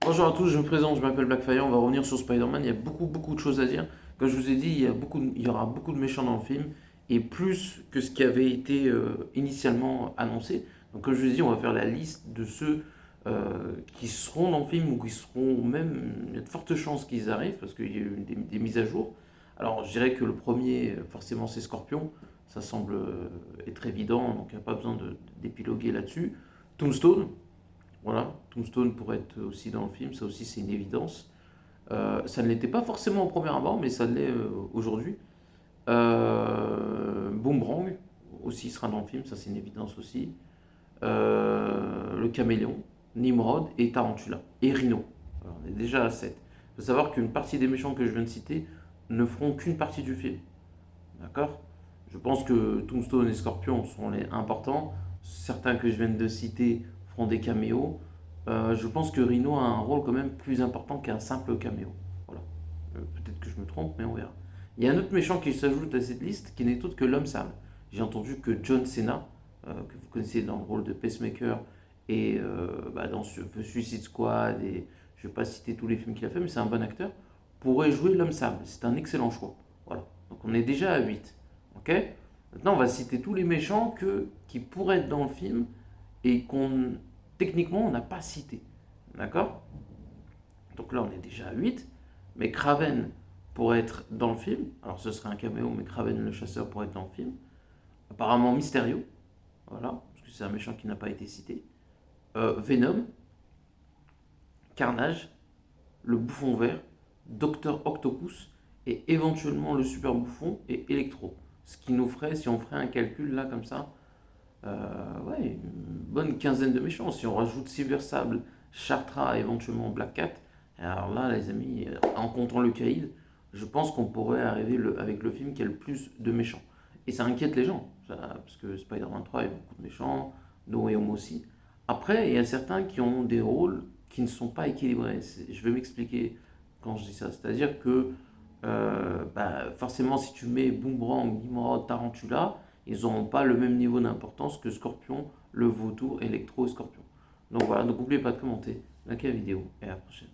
Bonjour à tous, je me présente, je m'appelle Blackfire, on va revenir sur Spider-Man, il y a beaucoup de choses à dire. Comme je vous ai dit, il y aura beaucoup de méchants dans le film, et plus que ce qui avait été initialement annoncé. Donc comme je vous ai dit, on va faire la liste de ceux qui seront dans le film, ou qui seront même, il y a de fortes chances qu'ils arrivent, parce qu'il y a eu des mises à jour. Alors je dirais que le premier, forcément, c'est Scorpion, ça semble être évident, donc il n'y a pas besoin d'épiloguer là-dessus. Tombstone, voilà, Tombstone pourrait être aussi dans le film, ça aussi c'est une évidence. Ça ne l'était pas forcément au premier abord, mais ça l'est aujourd'hui. Boomerang aussi sera dans le film, ça c'est une évidence aussi. Le Caméléon, Nimrod et Tarantula. Et Rhino. Alors, on est déjà à 7. Il faut savoir qu'une partie des méchants que je viens de citer ne feront qu'une partie du film. D'accord. Je pense que Tombstone et Scorpion sont les importants. Certains que je viens de citer feront des caméos. Je pense que Rhino a un rôle quand même plus important qu'un simple caméo. Voilà. Peut-être que je me trompe, mais on verra. Il y a un autre méchant qui s'ajoute à cette liste qui n'est autre que l'homme sable. J'ai entendu que John Cena, que vous connaissez dans le rôle de Pacemaker et dans The Suicide Squad, et je ne vais pas citer tous les films qu'il a fait, mais c'est un bon acteur, pourrait jouer l'homme sable. C'est un excellent choix. Voilà. Donc on est déjà à 8. Ok. Maintenant, on va citer tous les méchants qui pourraient être dans le film et qu'on, techniquement, on n'a pas cité. D'accord. Donc là, on est déjà à 8. Mais Kraven pourrait être dans le film. Alors ce serait un caméo, mais Kraven le chasseur pourrait être dans le film. Apparemment Mysterio. Voilà. Parce que c'est un méchant qui n'a pas été cité. Venom. Carnage. Le Bouffon Vert. Docteur Octopus. Et éventuellement le Super Bouffon et Electro. Ce qui nous ferait, si on ferait un calcul là comme ça, ouais, une bonne quinzaine de méchants. Si on rajoute Silver Sable, Chartra, éventuellement Black Cat, alors là, les amis, en comptant le Caïd, je pense qu'on pourrait arriver avec le film qui a le plus de méchants. Et ça inquiète les gens, parce que Spider-Man 3 a beaucoup de méchants, No Way Home aussi. Après, il y a certains qui ont des rôles qui ne sont pas équilibrés. Je vais m'expliquer quand je dis ça. C'est-à-dire que forcément, si tu mets Boomerang, Nimrod, Tarantula, ils n'auront pas le même niveau d'importance que Scorpion, le Vautour, Electro et Scorpion. Donc voilà, donc n'oubliez pas de commenter, liker la vidéo et à la prochaine.